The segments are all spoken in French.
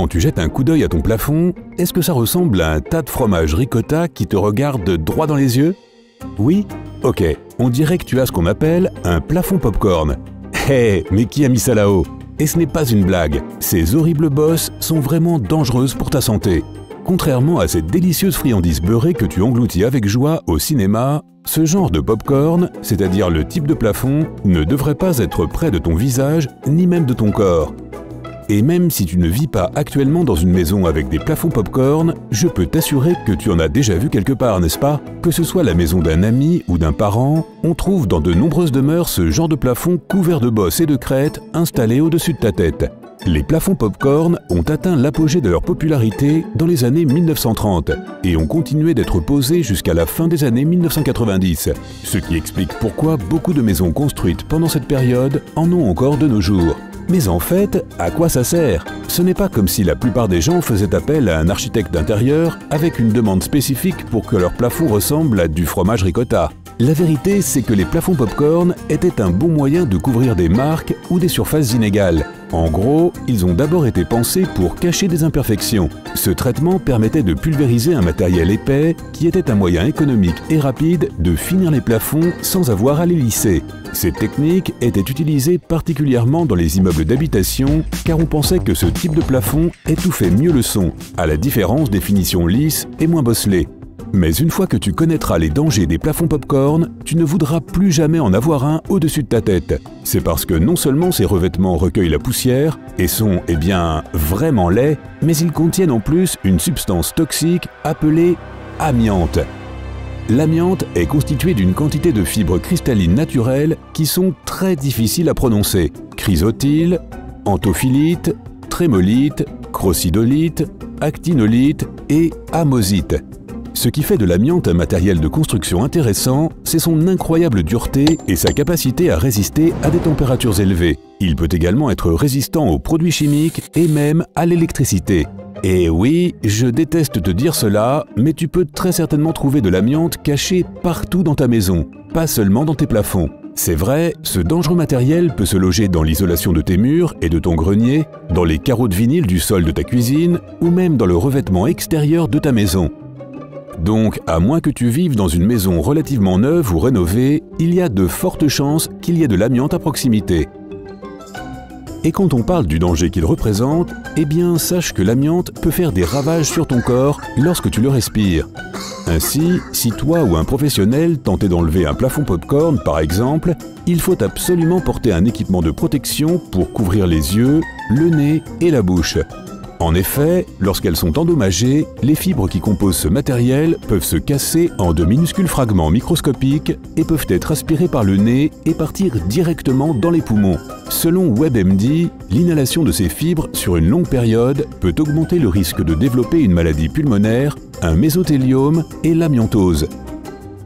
Quand tu jettes un coup d'œil à ton plafond, est-ce que ça ressemble à un tas de fromage ricotta qui te regarde droit dans les yeux? Oui? Ok, on dirait que tu as ce qu'on appelle un plafond popcorn. Hé, mais qui a mis ça là-haut? Et ce n'est pas une blague, ces horribles bosses sont vraiment dangereuses pour ta santé. Contrairement à cette délicieuse friandise beurrée que tu engloutis avec joie au cinéma, ce genre de popcorn, c'est-à-dire le type de plafond, ne devrait pas être près de ton visage ni même de ton corps. Et même si tu ne vis pas actuellement dans une maison avec des plafonds popcorn, je peux t'assurer que tu en as déjà vu quelque part, n'est-ce pas? Que ce soit la maison d'un ami ou d'un parent, on trouve dans de nombreuses demeures ce genre de plafond couvert de bosses et de crêtes installés au-dessus de ta tête. Les plafonds popcorn ont atteint l'apogée de leur popularité dans les années 1930 et ont continué d'être posés jusqu'à la fin des années 1990, ce qui explique pourquoi beaucoup de maisons construites pendant cette période en ont encore de nos jours. Mais en fait, à quoi ça sert? Ce n'est pas comme si la plupart des gens faisaient appel à un architecte d'intérieur avec une demande spécifique pour que leur plafond ressemble à du fromage ricotta. La vérité, c'est que les plafonds popcorn étaient un bon moyen de couvrir des marques ou des surfaces inégales. En gros, ils ont d'abord été pensés pour cacher des imperfections. Ce traitement permettait de pulvériser un matériel épais qui était un moyen économique et rapide de finir les plafonds sans avoir à les lisser. Cette technique était utilisée particulièrement dans les immeubles d'habitation car on pensait que ce type de plafond étouffait mieux le son, à la différence des finitions lisses et moins bosselées. Mais une fois que tu connaîtras les dangers des plafonds popcorn, tu ne voudras plus jamais en avoir un au-dessus de ta tête. C'est parce que non seulement ces revêtements recueillent la poussière et sont, vraiment laids, mais ils contiennent en plus une substance toxique appelée amiante. L'amiante est constituée d'une quantité de fibres cristallines naturelles qui sont très difficiles à prononcer. Chrysotile, anthophyllite, trémolite, crocidolite, actinolite et amosite. Ce qui fait de l'amiante un matériel de construction intéressant, c'est son incroyable dureté et sa capacité à résister à des températures élevées. Il peut également être résistant aux produits chimiques et même à l'électricité. Et oui, je déteste te dire cela, mais tu peux très certainement trouver de l'amiante cachée partout dans ta maison, pas seulement dans tes plafonds. C'est vrai, ce dangereux matériel peut se loger dans l'isolation de tes murs et de ton grenier, dans les carreaux de vinyle du sol de ta cuisine ou même dans le revêtement extérieur de ta maison. Donc, à moins que tu vives dans une maison relativement neuve ou rénovée, il y a de fortes chances qu'il y ait de l'amiante à proximité. Et quand on parle du danger qu'il représente, sache que l'amiante peut faire des ravages sur ton corps lorsque tu le respires. Ainsi, si toi ou un professionnel tentait d'enlever un plafond popcorn par exemple, il faut absolument porter un équipement de protection pour couvrir les yeux, le nez et la bouche. En effet, lorsqu'elles sont endommagées, les fibres qui composent ce matériel peuvent se casser en de minuscules fragments microscopiques et peuvent être aspirés par le nez et partir directement dans les poumons. Selon WebMD, l'inhalation de ces fibres sur une longue période peut augmenter le risque de développer une maladie pulmonaire, un mésothéliome et l'amiantose.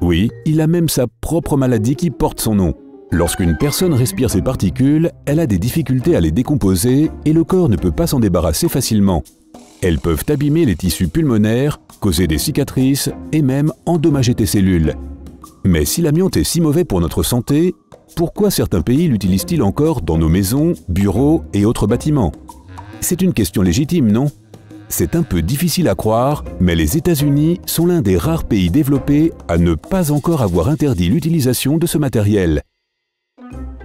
Oui, il a même sa propre maladie qui porte son nom. Lorsqu'une personne respire ces particules, elle a des difficultés à les décomposer et le corps ne peut pas s'en débarrasser facilement. Elles peuvent abîmer les tissus pulmonaires, causer des cicatrices et même endommager tes cellules. Mais si l'amiante est si mauvais pour notre santé, pourquoi certains pays l'utilisent-ils encore dans nos maisons, bureaux et autres bâtiments? C'est une question légitime, non? C'est un peu difficile à croire, mais les États-Unis sont l'un des rares pays développés à ne pas encore avoir interdit l'utilisation de ce matériel.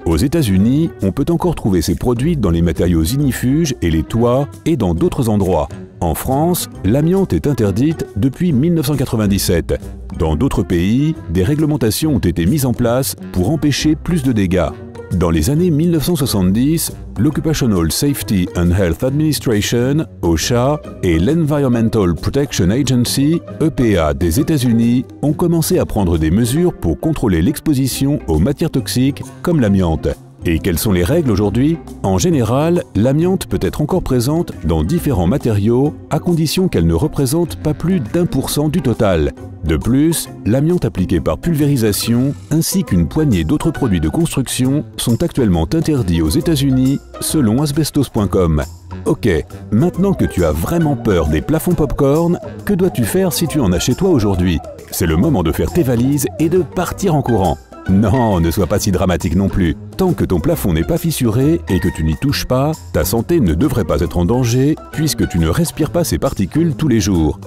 Aux États-Unis, on peut encore trouver ces produits dans les matériaux ignifuges et les toits et dans d'autres endroits. En France, l'amiante est interdite depuis 1997. Dans d'autres pays, des réglementations ont été mises en place pour empêcher plus de dégâts. Dans les années 1970, l'Occupational Safety and Health Administration, OSHA, et l'Environmental Protection Agency, EPA des États-Unis, ont commencé à prendre des mesures pour contrôler l'exposition aux matières toxiques comme l'amiante. Et quelles sont les règles aujourd'hui? En général, l'amiante peut être encore présente dans différents matériaux à condition qu'elle ne représente pas plus d'1% du total. De plus, l'amiante appliquée par pulvérisation ainsi qu'une poignée d'autres produits de construction sont actuellement interdits aux États-Unis selon asbestos.com. Ok, maintenant que tu as vraiment peur des plafonds popcorn, que dois-tu faire si tu en as chez toi aujourd'hui? C'est le moment de faire tes valises et de partir en courant. Non, ne sois pas si dramatique non plus. Tant que ton plafond n'est pas fissuré et que tu n'y touches pas, ta santé ne devrait pas être en danger puisque tu ne respires pas ces particules tous les jours.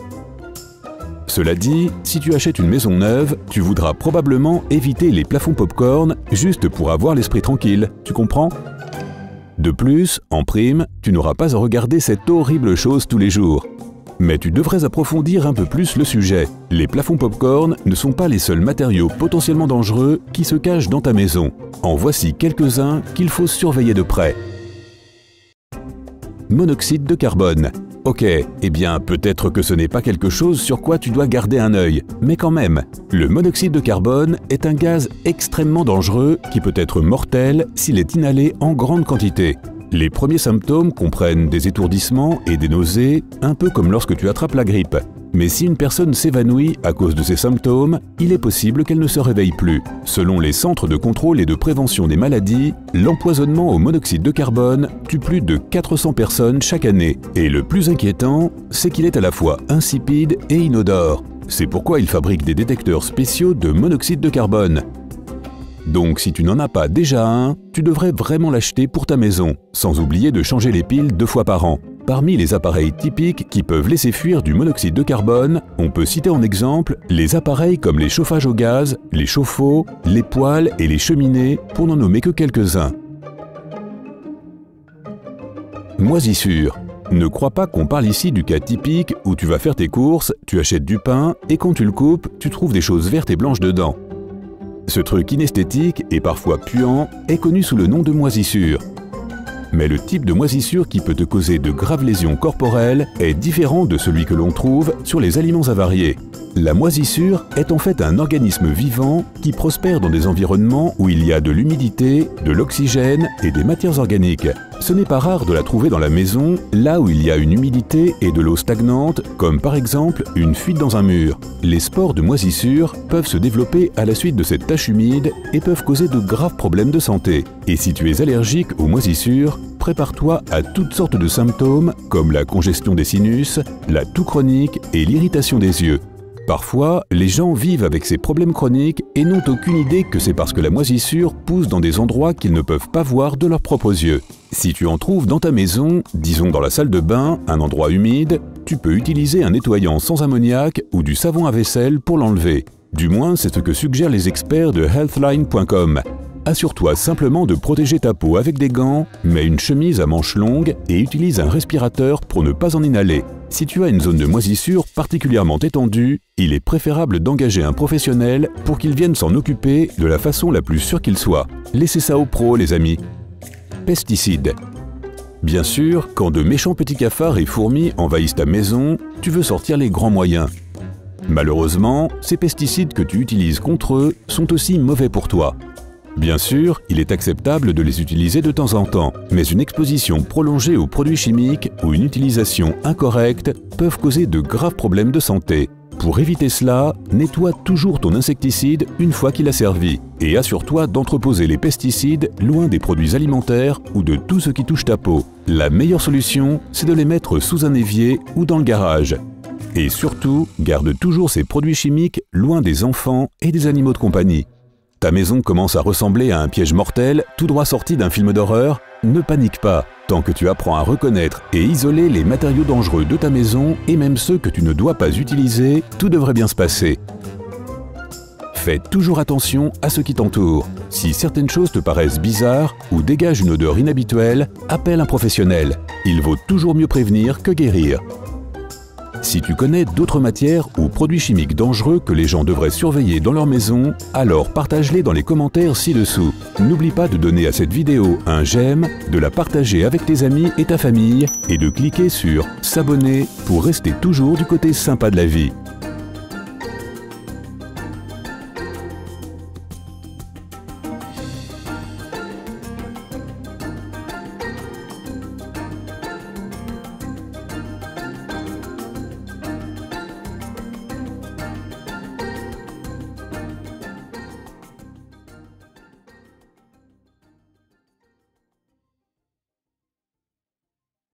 Cela dit, si tu achètes une maison neuve, tu voudras probablement éviter les plafonds pop-corn juste pour avoir l'esprit tranquille, tu comprends? De plus, en prime, tu n'auras pas à regarder cette horrible chose tous les jours. Mais tu devrais approfondir un peu plus le sujet. Les plafonds pop-corn ne sont pas les seuls matériaux potentiellement dangereux qui se cachent dans ta maison. En voici quelques-uns qu'il faut surveiller de près. Monoxyde de carbone. Ok, eh bien peut-être que ce n'est pas quelque chose sur quoi tu dois garder un œil, mais quand même, le monoxyde de carbone est un gaz extrêmement dangereux qui peut être mortel s'il est inhalé en grande quantité. Les premiers symptômes comprennent des étourdissements et des nausées, un peu comme lorsque tu attrapes la grippe. Mais si une personne s'évanouit à cause de ces symptômes, il est possible qu'elle ne se réveille plus. Selon les centres de contrôle et de prévention des maladies, l'empoisonnement au monoxyde de carbone tue plus de 400 personnes chaque année. Et le plus inquiétant, c'est qu'il est à la fois insipide et inodore. C'est pourquoi ils fabriquent des détecteurs spéciaux de monoxyde de carbone. Donc si tu n'en as pas déjà un, tu devrais vraiment l'acheter pour ta maison, sans oublier de changer les piles 2 fois par an. Parmi les appareils typiques qui peuvent laisser fuir du monoxyde de carbone, on peut citer en exemple les appareils comme les chauffages au gaz, les chauffe-eau, les poêles et les cheminées, pour n'en nommer que quelques-uns. Moisissure. Ne crois pas qu'on parle ici du cas typique où tu vas faire tes courses, tu achètes du pain et quand tu le coupes, tu trouves des choses vertes et blanches dedans. Ce truc inesthétique et parfois puant est connu sous le nom de moisissure. Mais le type de moisissure qui peut te causer de graves lésions corporelles est différent de celui que l'on trouve sur les aliments avariés. La moisissure est en fait un organisme vivant qui prospère dans des environnements où il y a de l'humidité, de l'oxygène et des matières organiques. Ce n'est pas rare de la trouver dans la maison, là où il y a une humidité et de l'eau stagnante, comme par exemple une fuite dans un mur. Les spores de moisissure peuvent se développer à la suite de cette tache humide et peuvent causer de graves problèmes de santé. Et si tu es allergique aux moisissures, prépare-toi à toutes sortes de symptômes comme la congestion des sinus, la toux chronique et l'irritation des yeux. Parfois, les gens vivent avec ces problèmes chroniques et n'ont aucune idée que c'est parce que la moisissure pousse dans des endroits qu'ils ne peuvent pas voir de leurs propres yeux. Si tu en trouves dans ta maison, disons dans la salle de bain, un endroit humide, tu peux utiliser un nettoyant sans ammoniac ou du savon à vaisselle pour l'enlever. Du moins, c'est ce que suggèrent les experts de healthline.com. Assure-toi simplement de protéger ta peau avec des gants, mets une chemise à manches longues et utilise un respirateur pour ne pas en inhaler. Si tu as une zone de moisissure particulièrement étendue, il est préférable d'engager un professionnel pour qu'il vienne s'en occuper de la façon la plus sûre qu'il soit. Laissez ça aux pros, les amis. Pesticides. Bien sûr, quand de méchants petits cafards et fourmis envahissent ta maison, tu veux sortir les grands moyens. Malheureusement, ces pesticides que tu utilises contre eux sont aussi mauvais pour toi. Bien sûr, il est acceptable de les utiliser de temps en temps, mais une exposition prolongée aux produits chimiques ou une utilisation incorrecte peuvent causer de graves problèmes de santé. Pour éviter cela, nettoie toujours ton insecticide une fois qu'il a servi et assure-toi d'entreposer les pesticides loin des produits alimentaires ou de tout ce qui touche ta peau. La meilleure solution, c'est de les mettre sous un évier ou dans le garage. Et surtout, garde toujours ces produits chimiques loin des enfants et des animaux de compagnie. Ta maison commence à ressembler à un piège mortel, tout droit sorti d'un film d'horreur? Ne panique pas, tant que tu apprends à reconnaître et isoler les matériaux dangereux de ta maison et même ceux que tu ne dois pas utiliser, tout devrait bien se passer. Fais toujours attention à ce qui t'entoure. Si certaines choses te paraissent bizarres ou dégagent une odeur inhabituelle, appelle un professionnel. Il vaut toujours mieux prévenir que guérir. Si tu connais d'autres matières ou produits chimiques dangereux que les gens devraient surveiller dans leur maison, alors partage-les dans les commentaires ci-dessous. N'oublie pas de donner à cette vidéo un j'aime, de la partager avec tes amis et ta famille et de cliquer sur s'abonner pour rester toujours du côté sympa de la vie.